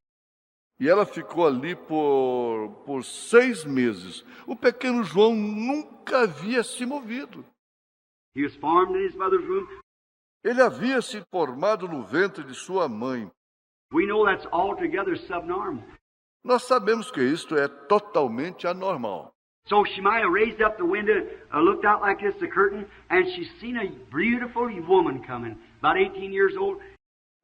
E ela ficou ali por 6 meses. O pequeno João nunca havia se movido. He was formed in his mother's womb. Ele havia se formado no ventre de sua mãe. We know that's altogether subnormal. Nós sabemos que isto é totalmente anormal. So she might have raised up the window, looked out like this, the curtain, and she's seen a beautiful woman coming, about 18 years old.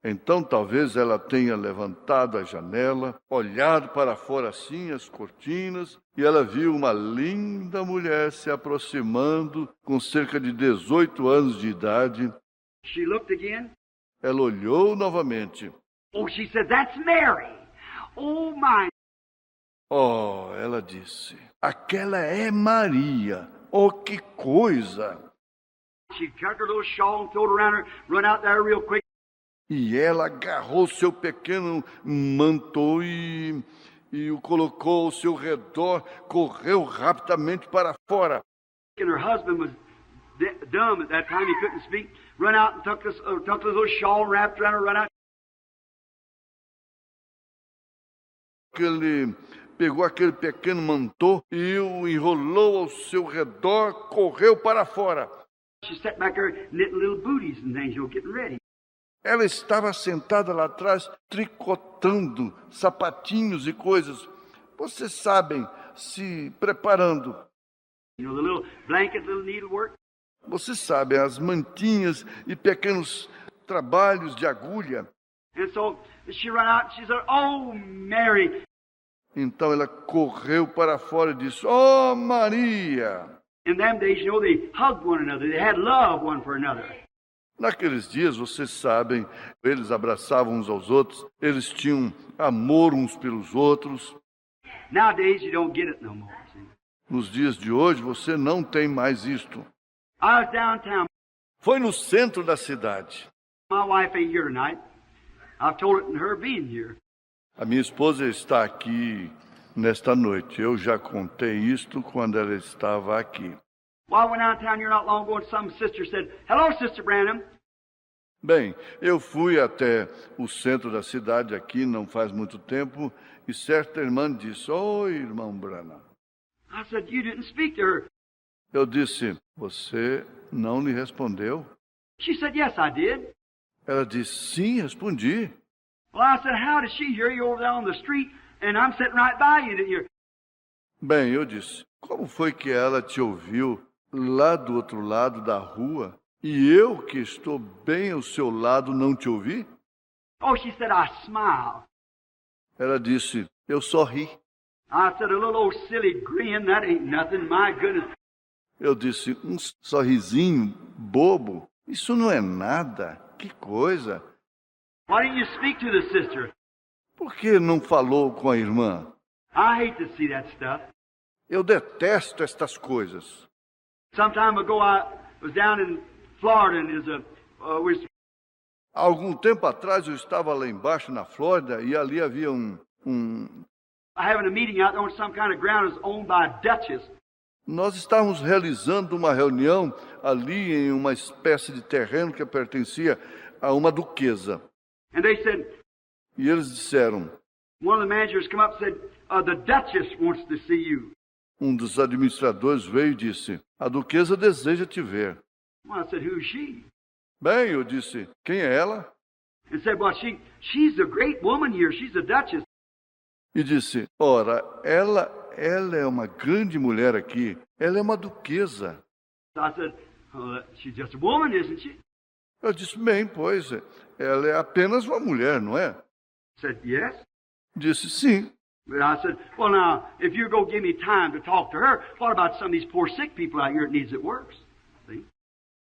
Então talvez ela tenha levantado a janela, olhado para fora assim, as cortinas, e ela viu uma linda mulher se aproximando com cerca de 18 anos de idade. She looked again. Ela olhou novamente. Oh, she said, that's Mary. Oh, my. Oh, ela disse, aquela é Maria. Oh, que coisa! She took her little shawl and threw it around her, run out there real quick. E ela agarrou seu pequeno manto e o colocou ao seu redor, correu rapidamente para fora. And her husband was dumb at that time, he couldn't speak. Run out and took the little shawl wrapped around her, run out. Ele pegou aquele pequeno mantô e o enrolou ao seu redor, correu para fora. She sat back there knitting little booties and things, getting ready. Ela estava sentada lá atrás, tricotando sapatinhos e coisas. Vocês sabem, se preparando. The little blanket, little needlework. Vocês sabem, as mantinhas e pequenos trabalhos de agulha. And so she ran out and she said, oh, Mary. Então ela correu para fora e disse, oh, Maria. In them days, they hugged one another. They had love one for another. Naqueles dias, vocês sabem, eles abraçavam uns aos outros, eles tinham amor uns pelos outros. Nowadays, you don't get it no more. See? Nos dias de hoje, você não tem mais isto. I was downtown. Foi no centro da cidade. My wife ain't here tonight. I've told it in her being here. A minha esposa está aqui nesta noite. Eu já contei isto quando ela estava aqui. Well, I went downtown here not long ago and some sister said, hello, Sister Branham. Bem, eu fui até o centro da cidade aqui não faz muito tempo e certa irmã disse, oi, irmão Branham. I said, you didn't speak to her. Eu disse, você não lhe respondeu? She said, yes, I did. Ela disse, sim, respondi. Well, I said, how did she hear you over there on the street and I'm sitting right by you? Didn't you? Bem, eu disse, como foi que ela te ouviu lá do outro lado da rua e eu, que estou bem ao seu lado, não te ouvi? Oh, she said, I smile. Ela disse, eu sorri. I said, a little old silly grin, that ain't nothing, my goodness. Eu disse, um sorrisinho bobo, isso não é nada, que coisa. Why didn't you speak to the sister? Por que não falou com a irmã? I hate to see that stuff. Eu detesto estas coisas. Some time ago, I was down in Florida and Há algum tempo atrás eu estava lá embaixo na Flórida e ali havia having a meeting out there on some kind of ground that's owned by a duchess. Nós estávamos realizando uma reunião ali em uma espécie de terreno que pertencia a uma duquesa. And they said, E eles disseram, one of the managers come up and said, the Duchess wants to see you. Um dos administradores veio e disse, a duquesa deseja te ver. Well, I said, who's she? Bem, eu disse, quem é ela? And said, well, she's a great woman here. She's a Duchess. E disse, ora, ela é uma grande mulher aqui. Ela é uma duquesa. So I said, she's just a woman, isn't she? Eu disse, bem, pois, ela é apenas uma mulher, não é? Said, yes. Disse, sim. But I said, well, now, if you're going to give me time to talk to her, what about some of these poor sick people out here that needs it worse? See?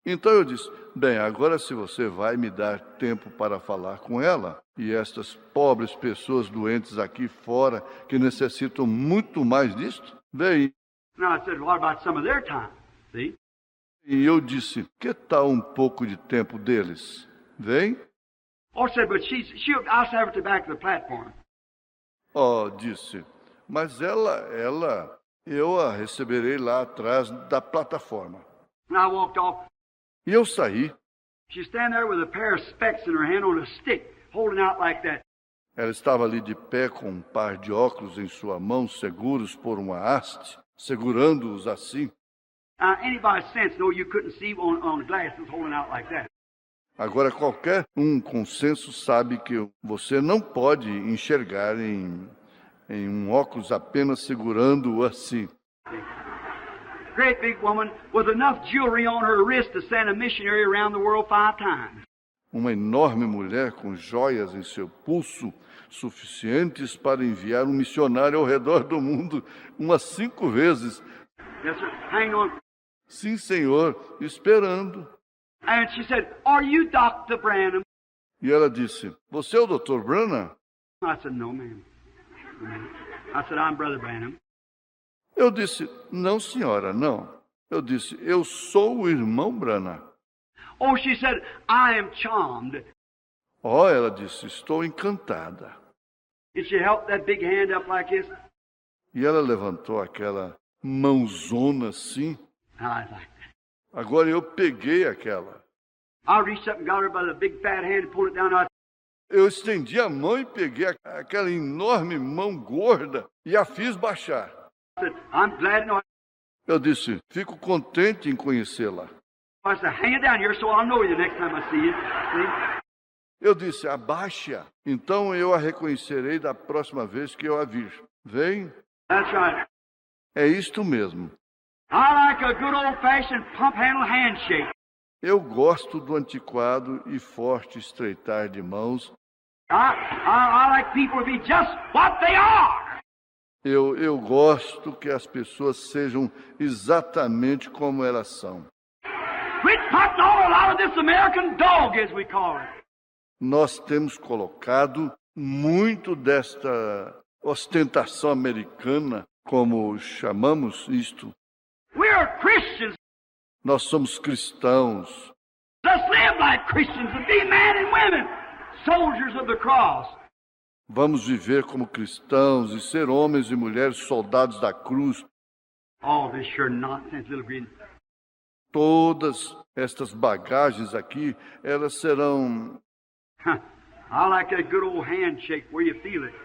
Então eu disse, bem, agora se você vai me dar tempo para falar com ela, e estas pobres pessoas doentes aqui fora, que necessitam muito mais disto, bem. Now I said, what about some of their time? See? E eu disse, que tal um pouco de tempo deles? Vem? Oh, said, but I'll have her at the back of the platform. Oh, disse, mas eu a receberei lá atrás da plataforma. And I walked off. E eu saí. She's standing there with a pair of specs in her hand on a stick, holding out like that. Ela estava ali de pé com um par de óculos em sua mão, seguros por uma haste, segurando-os assim. Anybody's sense know you couldn't see on glasses holding out like that. Agora, qualquer com senso sabe que você não pode enxergar em um óculos apenas segurando-o assim. Great big woman with enough jewelry on her wrist to send a missionary around the world 5 times. Uma enorme mulher com joias em seu pulso, suficientes para enviar um missionário ao redor do mundo umas 5 vezes. Yes, sir. Hang on. Sim, senhor, esperando. And she said, are you Dr. Branham? E ela disse, você é o Dr. Branham? I said, no, ma'am. I said, I'm Brother Branham. Eu disse, não, senhora, não. Eu disse, eu sou o irmão Branham. Oh, she said, I am charmed. Oh, ela disse, estou encantada. Did she help that big hand up like this? E ela levantou aquela mãozona assim. I was like that. Agora eu peguei aquela. I reached up and got her by the big fat hand and pulled it down. Eu estendi a mão e peguei aquela enorme mão gorda e a fiz baixar. I said, I'm glad to know. Eu disse, fico contente em conhecê-la. I said, hang it down here so I'll know you the next time I see you. See? Eu disse, abaixe-a. Então eu a reconhecerei da próxima vez que eu a vir. Vem? That's right. É isto mesmo. I like a good old-fashioned pump-handle handshake. Eu gosto do antiquado e forte estreitar de mãos. I like people to be just what they are. Eu gosto que as pessoas sejam exatamente como elas são. Quit putting on a lot of this American dog, as we call it. Nós temos colocado muito desta ostentação americana, como chamamos isto. We're Christians. Nós somos cristãos. Let's live like Christians and be men and women, soldiers of the cross. Vamos viver como cristãos e ser homens e mulheres soldados da cruz. All this sure nonsense, little green. Todas estas bagagens aqui, elas serão... I like that good old handshake where you feel it.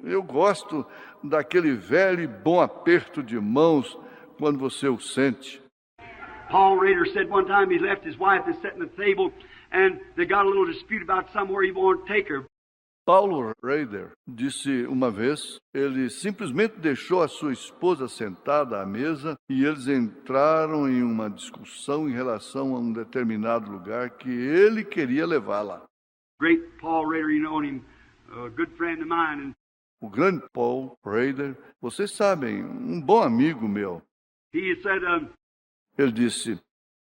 Eu gosto daquele velho e bom aperto de mãos quando você o sente. Paul Rader said one time he left his wife to sit at the table and they got a little dispute about somewhere he wanted to take her. Paulo Rader disse uma vez, ele simplesmente deixou a sua esposa sentada à mesa e eles entraram em uma discussão em relação a um determinado lugar que ele queria levá-la. Great Paul Rader, you know him, a good friend of mine. And o grande Paul Rader, vocês sabem, um bom amigo meu. He said, ele disse,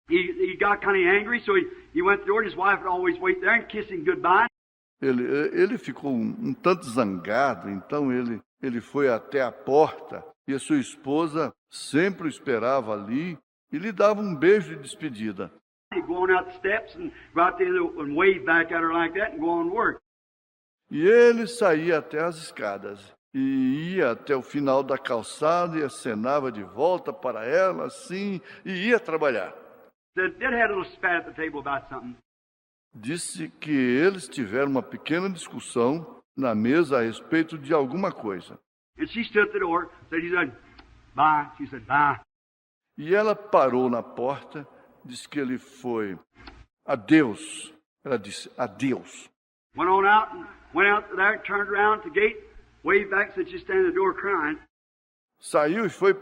he got kind of angry, so he went to the door. His wife would always wait there and kiss him goodbye. Ele ficou um tanto zangado, então ele foi até a porta e a sua esposa sempre o esperava ali e lhe dava um beijo de despedida. He'd go on out the steps and go out there and wave back at her like that and go on work. E ele saía até as escadas e ia até o final da calçada e acenava de volta para ela assim e ia trabalhar. They had a little spat at the table about something. Disse que eles tiveram uma pequena discussão. na mesa a respeito de alguma coisa. And she stood at the door, said, he said, bye. She said, bye. E ela parou na porta, disse que ele foi. Adeus. Ela disse, adeus. Went out there, turned around to the gate, waved back, said, she's standing at the door crying. Saiu e foi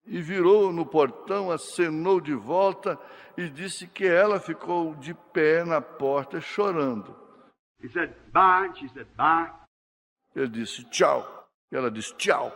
e virou no portão, acenou de volta e disse que ela ficou de pé na porta chorando. He said, bye. She said, bye. Ele disse, tchau. E ela disse, tchau.